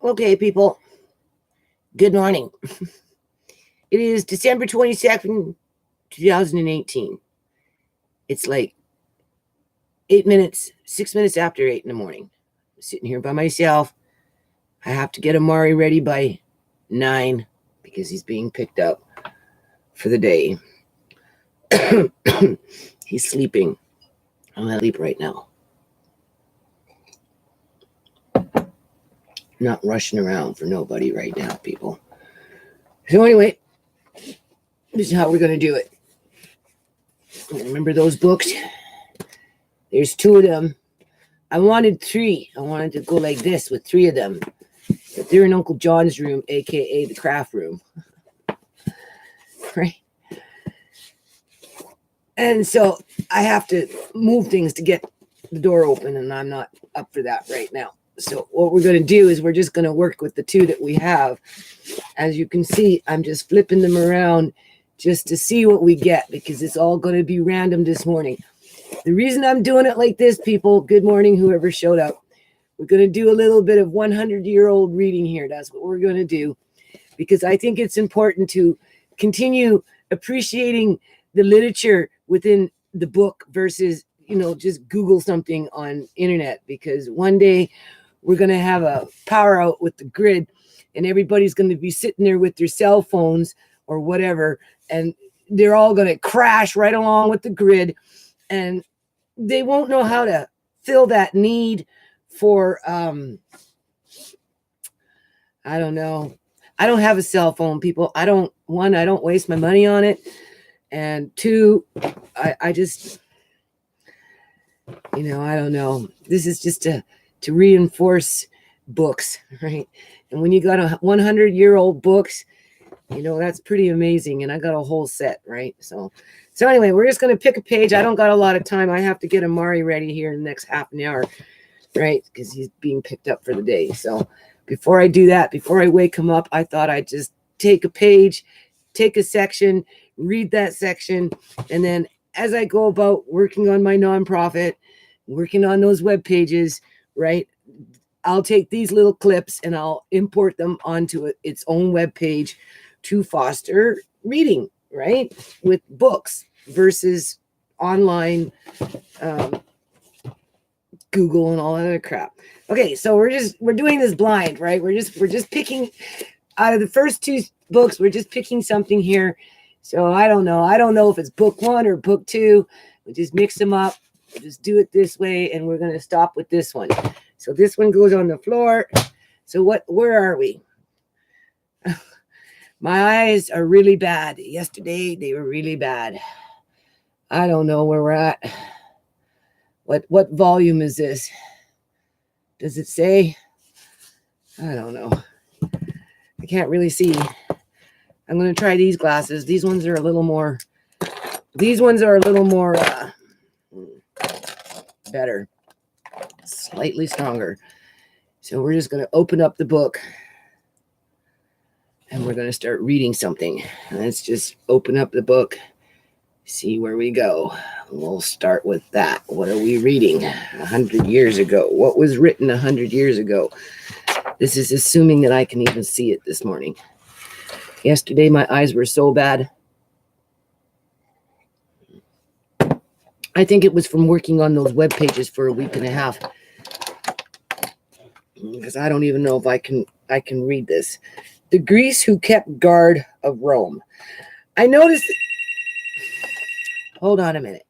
Okay, people, good morning. It is December 22nd, 2018. It's like 6 minutes after 8 in the morning. I'm sitting here by myself. I have to get Amari ready by 9 because he's being picked up for the day. He's sleeping. I'm asleep right now. Not rushing around for nobody right now, people. So anyway, this is how we're going to do it. Remember those books? There's 2 of them. I wanted 3. I wanted to go like this with 3 of them. But they're in Uncle John's room, a.k.a. the craft room. Right? And so I have to move things to get the door open, and I'm not up for that right now. So what we're going to do is we're just going to work with the 2 that we have. As you can see, I'm just flipping them around just to see what we get, because it's all going to be random this morning. The reason I'm doing it like this, people, good morning, whoever showed up. We're going to do a little bit of 100-year-old reading here. That's what we're going to do, because I think it's important to continue appreciating the literature within the book versus, just Google something on internet, because one day we're going to have a power out with the grid and everybody's going to be sitting there with their cell phones or whatever, and they're all going to crash right along with the grid, and they won't know how to fill that need for, I don't know. I don't have a cell phone, people. I don't waste my money on it. And 2, I just, I don't know. This is just to reinforce books, right? And when you got a 100-year-old books, that's pretty amazing. And I got a whole set, right? So anyway, we're just going to pick a page. I don't got a lot of time. I have to get Amari ready here in the next half an hour, right? Because he's being picked up for the day. So before I do that, before I wake him up, I thought I'd just take a page, take a section, read that section. And then as I go about working on my nonprofit, working on those web pages, right? I'll take these little clips and I'll import them onto its own web page to foster reading, right? With books versus online Google and all that other crap. Okay, so we're doing this blind, right? We're just picking out of the first 2 books. We're just picking something here. So I don't know if it's book 1 or book 2. We just mix them up. We'll just do it this way, and we're going to stop with this one. So this one goes on the floor. So where are we? My eyes are really bad. Yesterday, they were really bad. I don't know where we're at. What volume is this? Does it say? I don't know. I can't really see. I'm going to try these glasses. These ones are a little more better. Slightly stronger. So we're just going to open up the book and we're going to start reading something. Let's just open up the book, see where we go. We'll start with that. What are we reading? 100 years ago. What was written 100 years ago? This is assuming that I can even see it this morning. Yesterday, my eyes were so bad. I think it was from working on those web pages for a week and a half. Because I don't even know if I can read this. The Greeks who kept guard of Rome. I noticed. Hold on a minute.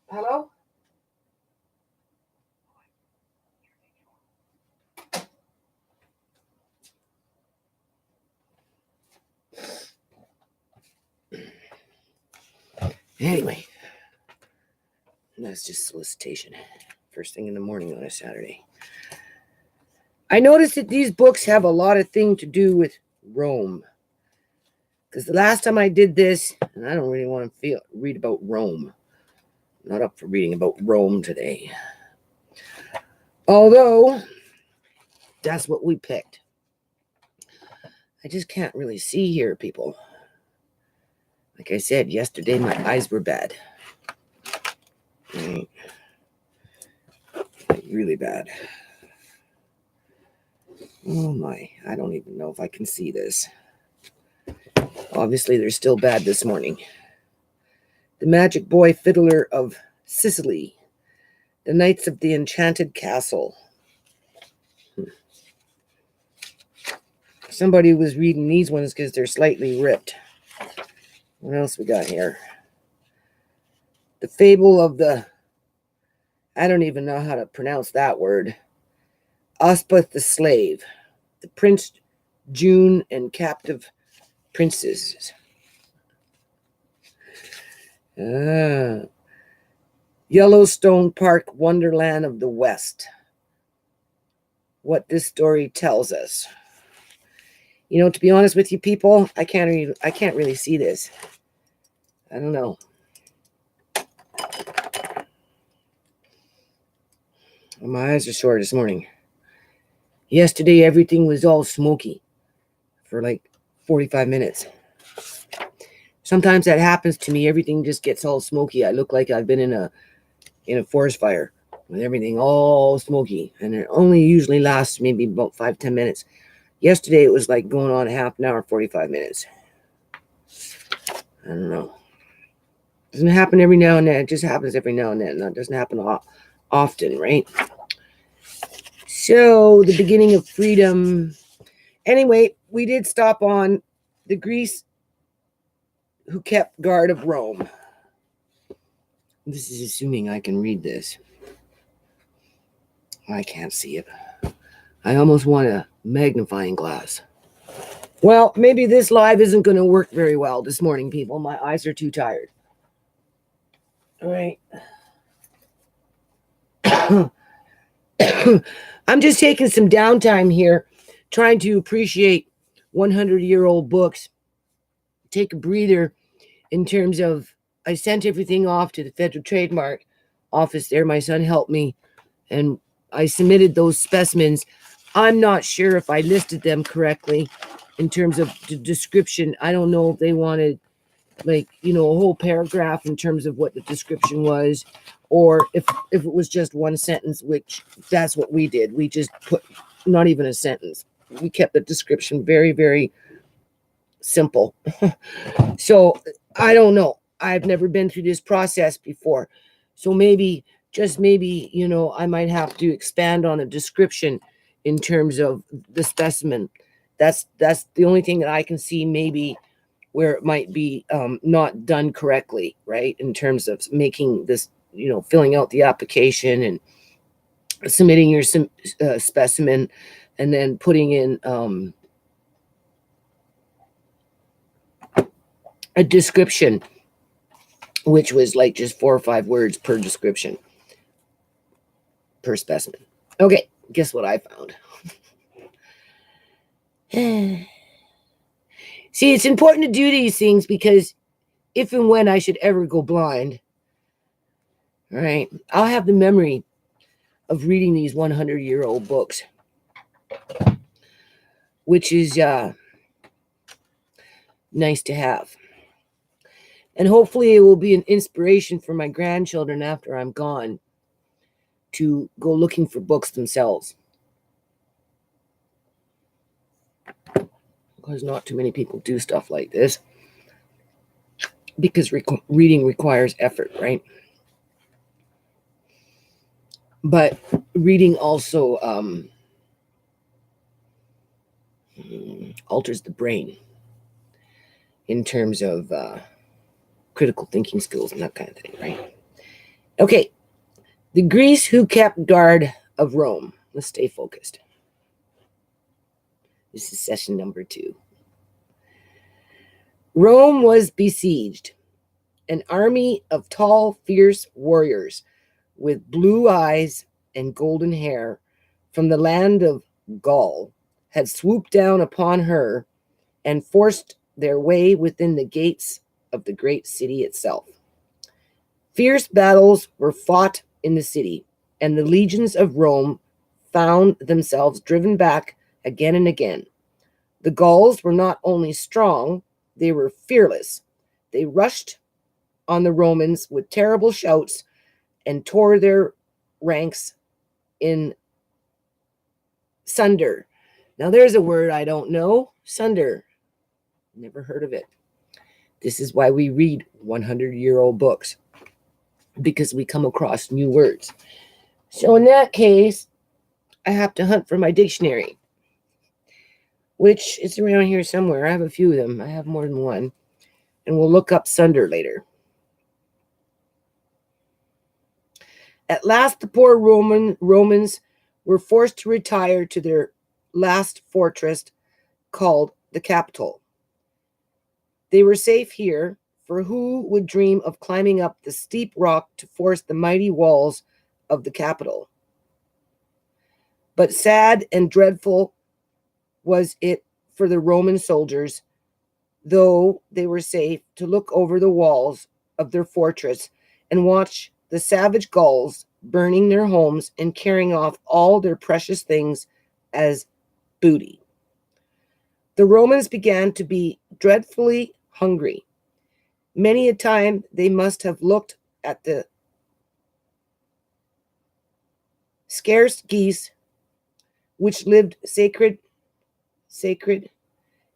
Hello? Anyway, that's just solicitation. First thing in the morning on a Saturday. I noticed that these books have a lot of things to do with Rome. Because the last time I did this, and I don't really want to read about Rome. I'm not up for reading about Rome today. Although, that's what we picked. I just can't really see here, people. Like I said, yesterday my eyes were bad. Right. Really bad. Oh my, I don't even know if I can see this. Obviously, they're still bad this morning. The Magic Boy Fiddler of Sicily. The Knights of the Enchanted Castle. Somebody was reading these ones because they're slightly ripped. What else we got here? The Fable of the... I don't even know how to pronounce that word. Ospath the Slave. The Prince June and Captive Princesses. Yellowstone Park Wonderland of the West. What this story tells us. You know, to be honest with you people, I can't really see this. I don't know. My eyes are sore this morning. Yesterday, everything was all smoky for like 45 minutes. Sometimes that happens to me. Everything just gets all smoky. I look like I've been in a forest fire with everything all smoky. And it only usually lasts maybe about 5-10 minutes. Yesterday, it was like going on a half an hour, 45 minutes. I don't know. Doesn't happen every now and then. It just happens every now and then. That doesn't happen often, right? So, the beginning of freedom. Anyway, we did stop on the Greece who kept guard of Rome. This is assuming I can read this. I can't see it. I almost want a magnifying glass. Well, maybe this live isn't going to work very well this morning, people. My eyes are too tired. All right. I'm just taking some downtime here, trying to appreciate 100-year-old books. Take a breather in terms of, I sent everything off to the Federal Trademark Office there. My son helped me, and I submitted those specimens. I'm not sure if I listed them correctly in terms of the description. I don't know if they wanted, like, you know, a whole paragraph in terms of what the description was, or if it was just one sentence, which that's what we did. We just put not even a sentence. We kept the description very, very simple. So I don't know. I've never been through this process before. So maybe, just maybe, you know, I might have to expand on a description in terms of the specimen. That's the only thing that I can see maybe where it might be not done correctly, right? In terms of making this, you know, filling out the application and submitting your specimen, and then putting in a description, which was like just 4 or 5 words per description, per specimen. Okay, guess what I found? See, it's important to do these things because if and when I should ever go blind, right, I'll have the memory of reading these 100-year-old books, which is nice to have. And hopefully it will be an inspiration for my grandchildren after I'm gone to go looking for books themselves. Because not too many people do stuff like this. Because reading requires effort, right? But reading also alters the brain in terms of critical thinking skills and that kind of thing, right? Okay, the Greece who kept guard of Rome. Let's stay focused. This is session number 2. Rome was besieged. An army of tall, fierce warriors with blue eyes and golden hair from the land of Gaul had swooped down upon her and forced their way within the gates of the great city itself. Fierce battles were fought in the city, and the legions of Rome found themselves driven back again and again. The Gauls were not only strong, they were fearless. They rushed on the Romans with terrible shouts and tore their ranks in sunder. Now there's a word I don't know. Sunder. Never heard of it. This is why we read 100-year-old books, because we come across new words. So in that case, I have to hunt for my dictionary, which is around here somewhere. I have a few of them. I have more than one. And we'll look up sunder later. At last, the poor Romans were forced to retire to their last fortress, called the Capitol. They were safe here, for who would dream of climbing up the steep rock to force the mighty walls of the Capitol? But sad and dreadful was it for the Roman soldiers, though they were safe, to look over the walls of their fortress and watch the savage Gauls burning their homes and carrying off all their precious things as booty. The Romans began to be dreadfully hungry. Many a time they must have looked at the scarce geese, which lived sacred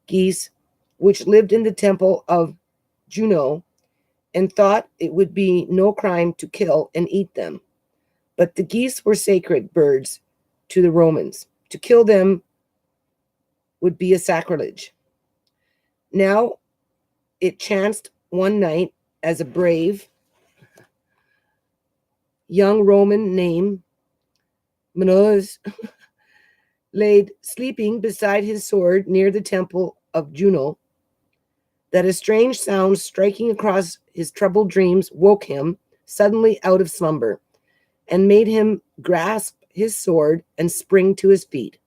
geese, which lived in the temple of Juno, and thought it would be no crime to kill and eat them. But the geese were sacred birds to the Romans. To kill them would be a sacrilege. Now it chanced one night, as a brave young Roman named Menelaus laid sleeping beside his sword near the temple of Juno, that a strange sound striking across his troubled dreams woke him suddenly out of slumber and made him grasp his sword and spring to his feet.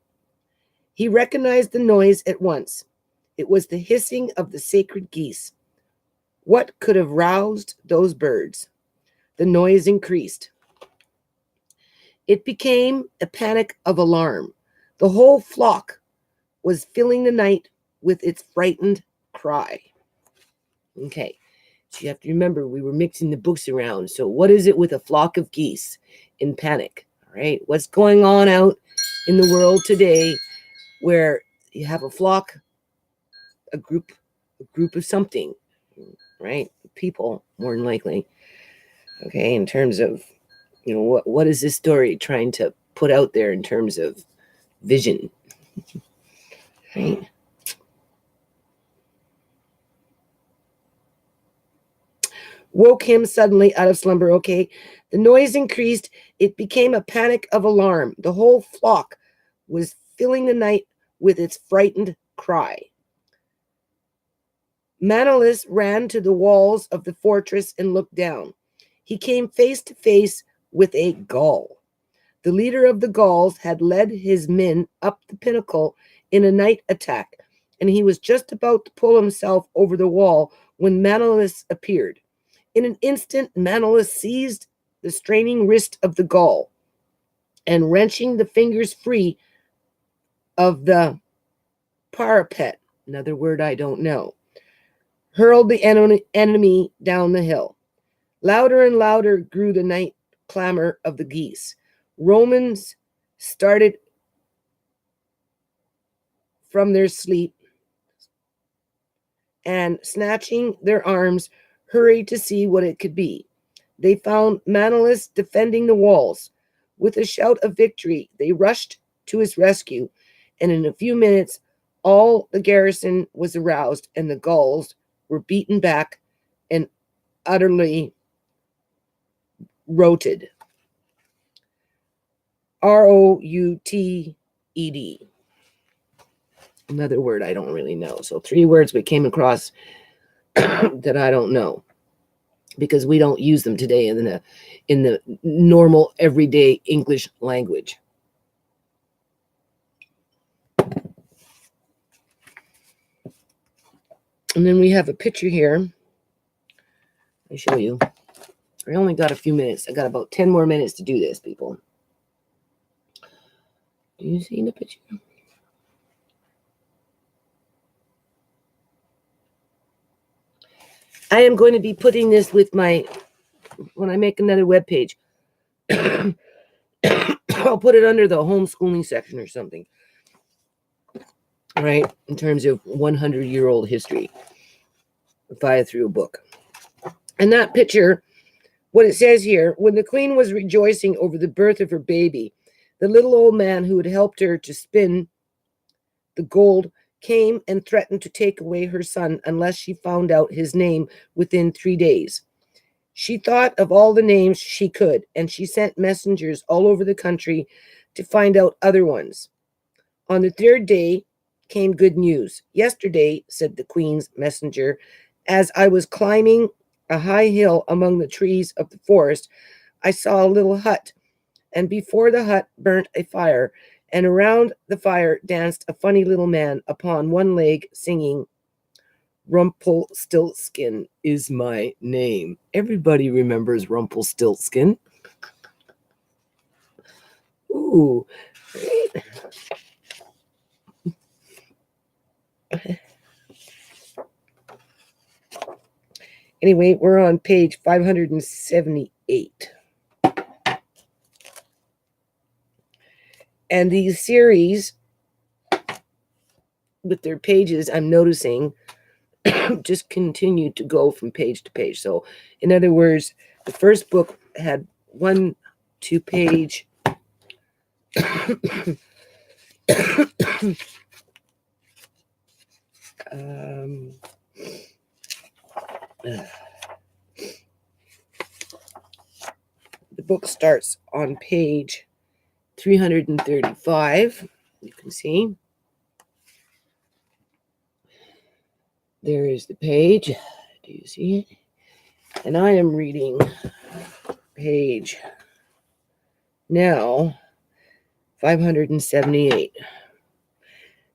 He recognized the noise at once. It was the hissing of the sacred geese. What could have roused those birds? The noise increased. It became a panic of alarm. The whole flock was filling the night with its frightened cry. Okay, so you have to remember, we were mixing the books around. So what is it with a flock of geese in panic? All right, what's going on out in the world today where you have a flock, a group of something, right? People, more than likely. Okay, in terms of, what is this story trying to put out there in terms of vision, right? Woke him suddenly out of slumber. Okay, the noise increased. It became a panic of alarm. The whole flock was filling the night with its frightened cry. Menelaus ran to the walls of the fortress and looked down. He came face to face with a Gaul. The leader of the Gauls had led his men up the pinnacle in a night attack, and he was just about to pull himself over the wall when Menelaus appeared. In an instant, Menelaus seized the straining wrist of the Gaul and, wrenching the fingers free of the parapet, another word I don't know, hurled the enemy down the hill. Louder and louder grew the night clamor of the geese. Romans started from their sleep and, snatching their arms, hurried to see what it could be. They found Menelaus defending the walls. With a shout of victory, they rushed to his rescue, and in a few minutes, all the garrison was aroused, and the Gauls were beaten back and utterly routed. Routed. Another word I don't really know. So 3 words we came across that I don't know, because we don't use them today in the normal everyday English language. And then we have a picture here. Let me show you. I only got a few minutes. I got about 10 more minutes to do this, people. Do you see the picture? I am going to be putting this with when I make another web page. I'll put it under the homeschooling section or something, right? In terms of 100-year-old history, via through a book. And that picture, what it says here, when the queen was rejoicing over the birth of her baby, the little old man who had helped her to spin the gold came and threatened to take away her son unless she found out his name within 3 days. She thought of all the names she could, and she sent messengers all over the country to find out other ones. On the 3rd day came good news. Yesterday, said the queen's messenger, as I was climbing a high hill among the trees of the forest, I saw a little hut, and before the hut burnt a fire, and around the fire danced a funny little man upon one leg, singing, Rumpelstiltskin is my name. Everybody remembers Rumpelstiltskin. Ooh. Anyway, we're on page 578. And these series, with their pages, I'm noticing, just continue to go from page to page. So, in other words, the first book had 1 2 page the book starts on page 335. You can see. There is the page. Do you see it? And I am reading page now 578.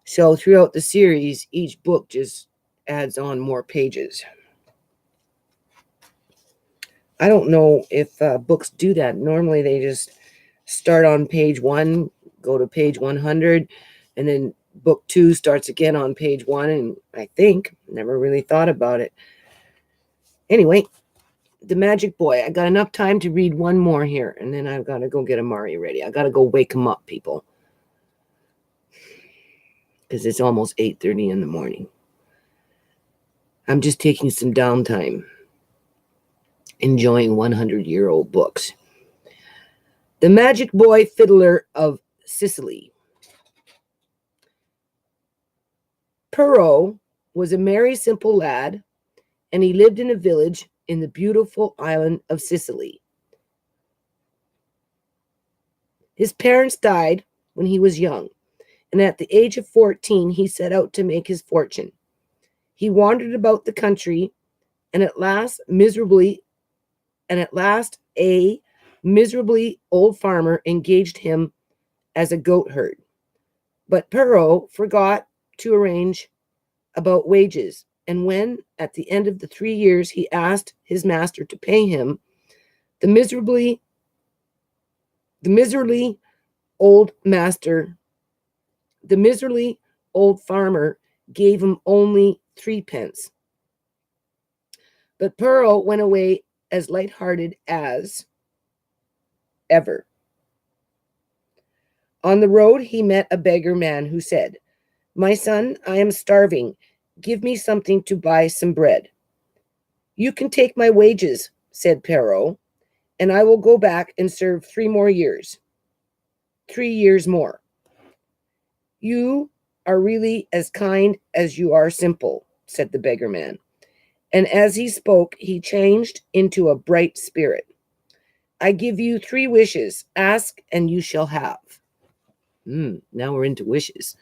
So throughout the series, each book just adds on more pages. I don't know if books do that. Normally they just start on page 1, go to page 100, and then book 2 starts again on page 1, and I think, never really thought about it. Anyway, The Magic Boy. I got enough time to read one more here, and then I've got to go get Amari ready. I got to go wake him up, people, because it's almost 8:30 in the morning. I'm just taking some downtime, enjoying 100-year-old books. The Magic Boy Fiddler of Sicily. Perrault was a merry, simple lad, and he lived in a village in the beautiful island of Sicily. His parents died when he was young, and at the age of 14, he set out to make his fortune. He wandered about the country, and at last a miserably old farmer engaged him as a goat herd. But Perrault forgot to arrange about wages, and when, at the end of the 3 years, he asked his master to pay him, the miserably old farmer gave him only 3 pence. But Perrault went away as light-hearted as ever. On the road, he met a beggar man who said, "My son, I am starving. Give me something to buy some bread." "You can take my wages," said Perrault, "and I will go back and serve 3 more years. 3 years more." "You are really as kind as you are simple," said the beggar man. And as he spoke, he changed into a bright spirit. "I give you 3 wishes. Ask and you shall have." Now we're into wishes.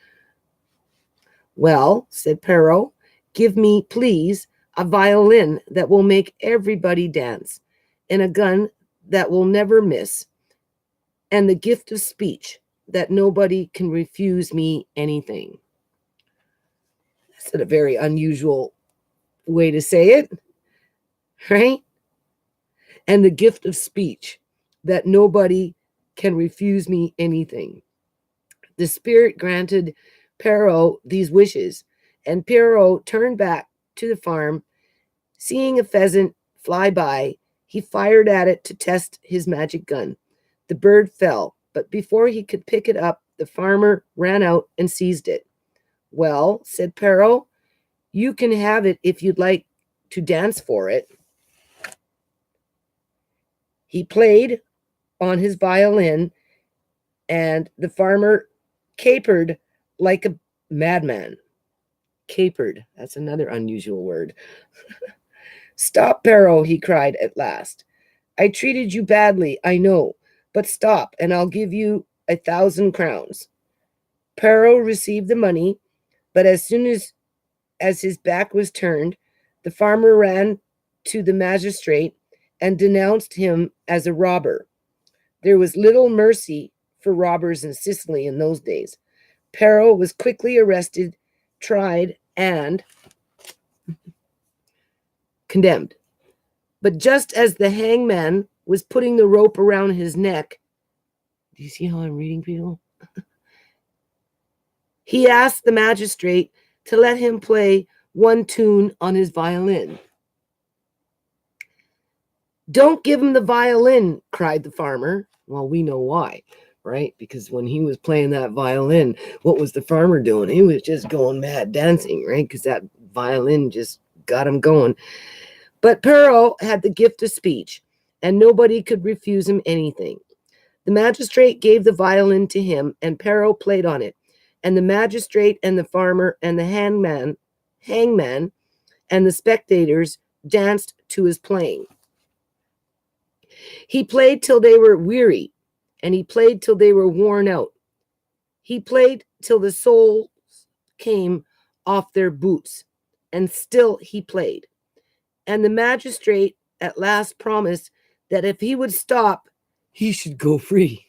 "Well," said Perrault, "give me, please, a violin that will make everybody dance, and a gun that will never miss, and the gift of speech that nobody can refuse me anything." That's a very unusual way to say it, right? And the gift of speech that nobody can refuse me anything. The spirit granted Perrault these wishes, and Perrault turned back to the farm. Seeing a pheasant fly by, he fired at it to test his magic gun. The bird fell, but before he could pick it up, the farmer ran out and seized it. "Well," said Pero, "you can have it if you'd like to dance for it." He played on his violin, and the farmer capered like a madman. Capered, that's another unusual word. "Stop, Pero," he cried at last. "I treated you badly, I know, but stop, and I'll give you 1,000 crowns. Pero received the money, but as soon as his back was turned, the farmer ran to the magistrate and denounced him as a robber. There was little mercy for robbers in Sicily in those days. Pero was quickly arrested, tried, and condemned. But just as the hangman was putting the rope around his neck, do you see how I'm reading, people? He asked the magistrate to let him play one tune on his violin. "Don't give him the violin," cried the farmer. Well, we know why, right? Because when he was playing that violin, what was the farmer doing? He was just going mad dancing, right? Because that violin just got him going. But Pero had the gift of speech, and nobody could refuse him anything. The magistrate gave the violin to him, and Pero played on it. And the magistrate and the farmer and the hangman and the spectators danced to his playing. He played till they were weary, and he played till they were worn out. He played till the soles came off their boots, and still he played. And the magistrate at last promised that if he would stop, he should go free.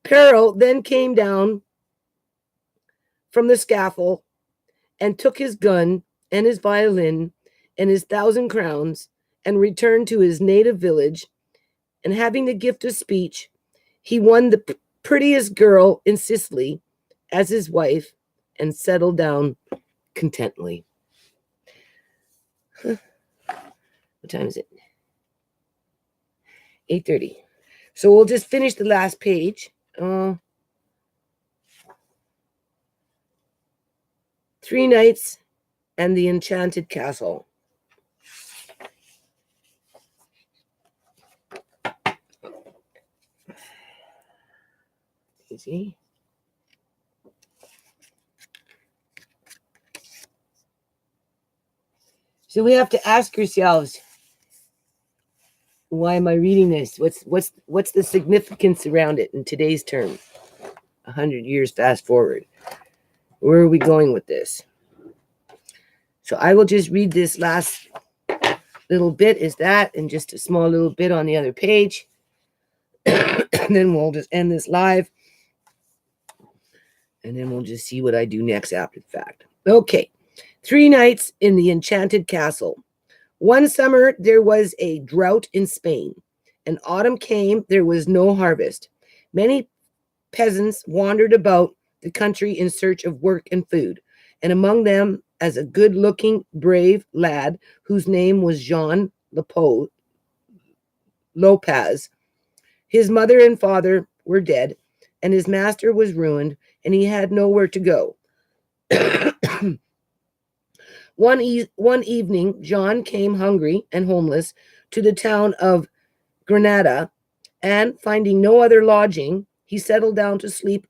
Pero then came down from the scaffold and took his gun and his violin and his 1,000 crowns and returned to his native village. And having the gift of speech, he won the prettiest girl in Sicily as his wife and settled down contently. What time is it? 8:30. So we'll just finish the last page. 3 Nights and the Enchanted Castle. Easy. So we have to ask ourselves, why am I reading this? What's the significance around it in today's term? 100 years fast forward. Where are we going with this? So I will just read this last little bit is that, and just a small little bit on the other page. And then we'll just end this live. And then we'll just see what I do next after the fact. Okay. 3 Nights in the Enchanted Castle. One summer, there was a drought in Spain. And autumn came, there was no harvest. Many peasants wandered about the country in search of work and food. And among them, as a good-looking, brave lad whose name was Jean Lopez. His mother and father were dead, and his master was ruined, and he had nowhere to go. One evening, John came hungry and homeless to the town of Granada, and finding no other lodging, he settled down to sleep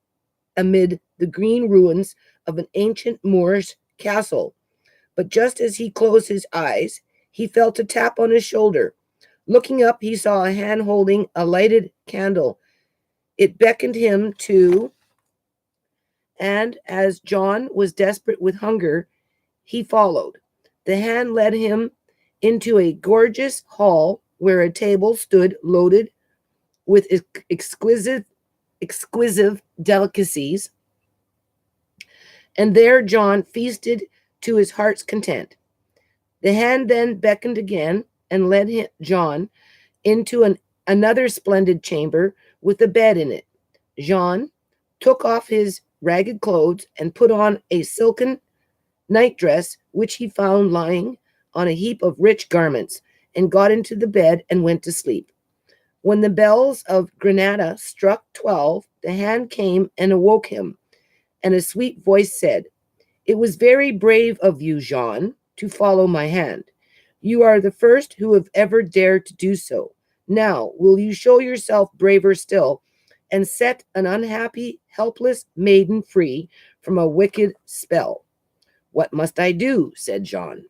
amid the green ruins of an ancient Moorish castle. But just as he closed his eyes, he felt a tap on his shoulder. Looking up, he saw a hand holding a lighted candle. It beckoned him to, and as John was desperate with hunger, he followed. The hand led him into a gorgeous hall where a table stood loaded with exquisite delicacies. And there John feasted to his heart's content. The hand then beckoned again and led John into another splendid chamber with a bed in it. John took off his ragged clothes and put on a silken nightdress, which he found lying on a heap of rich garments, and got into the bed and went to sleep. When the bells of Granada struck 12, the hand came and awoke him, and a sweet voice said, "It was very brave of you, Jean, to follow my hand. You are the first who have ever dared to do so. Now, will you show yourself braver still and set an unhappy, helpless maiden free from a wicked spell?" "What must I do?" said Jean.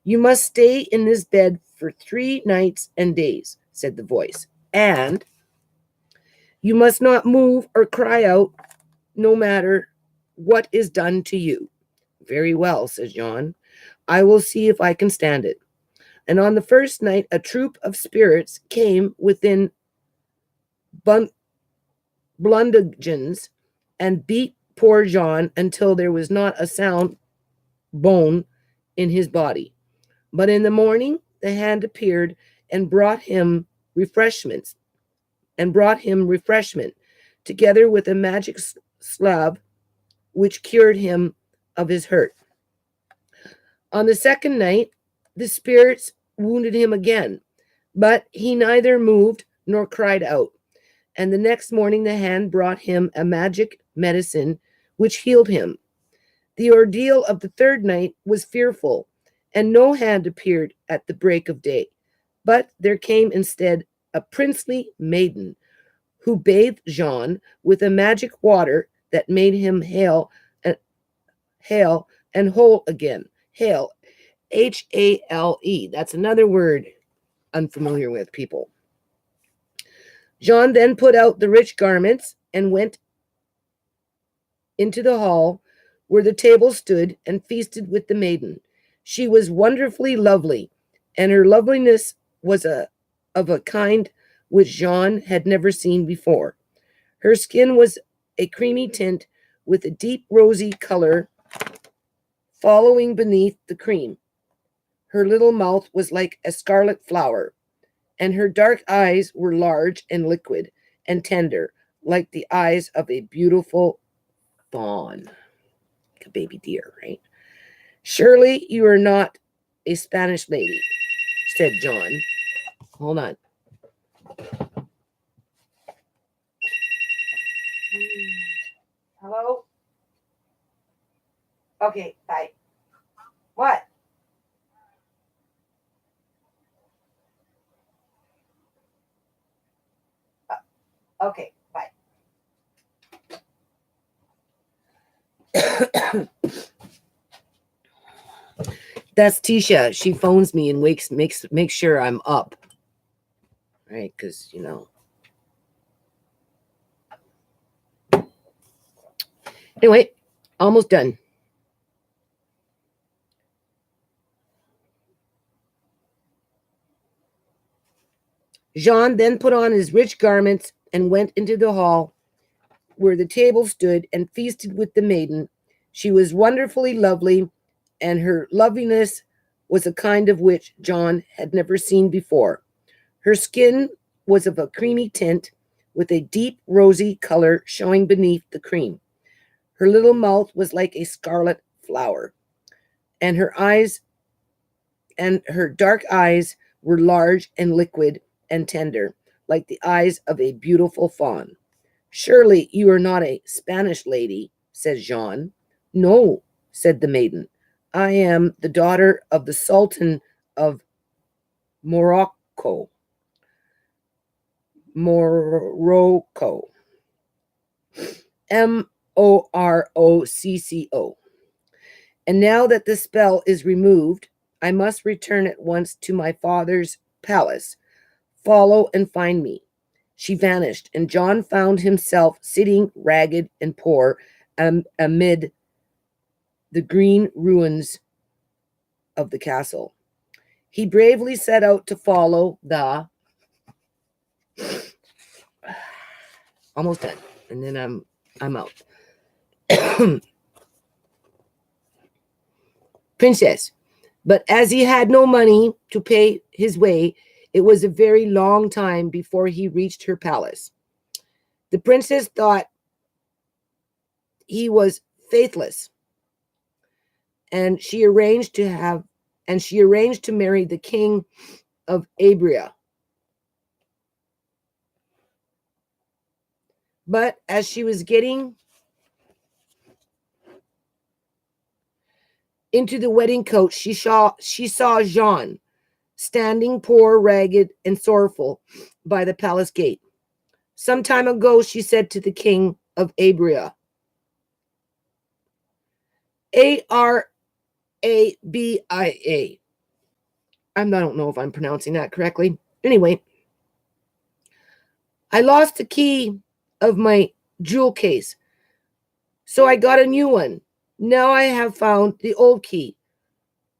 "You must stay in this bed for 3 nights and days," said the voice, "and you must not move or cry out, no matter what is done to you." "Very well," says Jean. "I will see if I can stand it." And on the first night, a troop of spirits came within Blundegens and beat poor Jean until there was not a sound bone in his body. But in the morning, the hand appeared and brought him refreshment, together with a magic slab which cured him of his hurt. On the second night, the spirits wounded him again, but he neither moved nor cried out. And the next morning, the hand brought him a magic medicine which healed him. The ordeal of the third night was fearful, and no hand appeared at the break of day. But there came instead a princely maiden who bathed Jean with a magic water that made him hale and whole again. Hale, Hale. That's another word unfamiliar with, people. Jean then put out the rich garments and went into the hall where the table stood and feasted with the maiden. She was wonderfully lovely, and her loveliness was of a kind which Jean had never seen before. Her skin was a creamy tint with a deep rosy color following beneath the cream. Her little mouth was like a scarlet flower, and her dark eyes were large and liquid and tender, like the eyes of a beautiful fawn, like a baby deer, right? "Surely you are not a Spanish lady," said John. Hold on. Hello? Okay, bye. What? Okay, bye. That's Tisha. She phones me and makes sure I'm up. Right, because Anyway, almost done. Jean then put on his rich garments and went into the hall where the table stood and feasted with the maiden. She was wonderfully lovely, and her loveliness was a kind of which John had never seen before. Her skin was of a creamy tint with a deep rosy color showing beneath the cream. Her little mouth was like a scarlet flower, and her dark eyes were large and liquid and tender, like the eyes of a beautiful fawn. "Surely you are not a Spanish lady," said Jean. "No," said the maiden. "I am the daughter of the Sultan of Morocco. Morocco. Morocco. And now that the spell is removed, I must return at once to my father's palace. Follow and find me." She vanished, and John found himself sitting ragged and poor amid the green ruins of the castle. He bravely set out to follow the almost done, and then I'm out. Princess. But as he had no money to pay his way, it was a very long time before he reached her palace. The princess thought he was faithless, and she arranged to marry the king of Abria. But as she was getting into the wedding coach, she saw Jean standing poor, ragged, and sorrowful by the palace gate. Some time ago, she said to the king of Abria, Arabia. I don't know if I'm pronouncing that correctly. Anyway, I lost the key of my jewel case, so I got a new one. Now I have found the old key.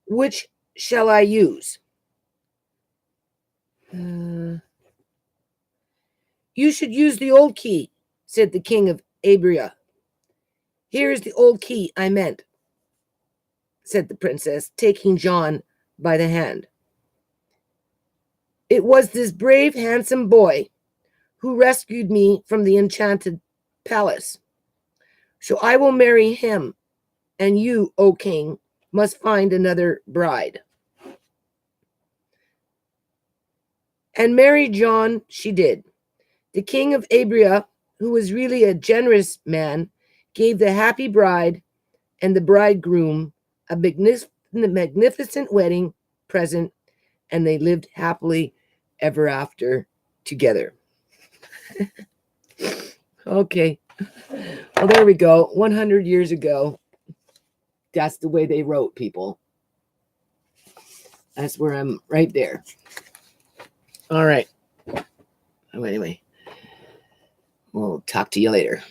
Which shall I use? You should use the old key, said the king of Abria. Here is the old key I meant, said the princess, taking John by the hand. It was this brave, handsome boy who rescued me from the enchanted palace. So I will marry him, and you, O king, must find another bride. And marry John she did. The king of Abria, who was really a generous man, gave the happy bride and the bridegroom a magnificent wedding present, and they lived happily ever after together. Okay. Well, there we go. 100 years ago. That's the way they wrote, people. That's where I'm right there. All right. Oh, anyway, we'll talk to you later.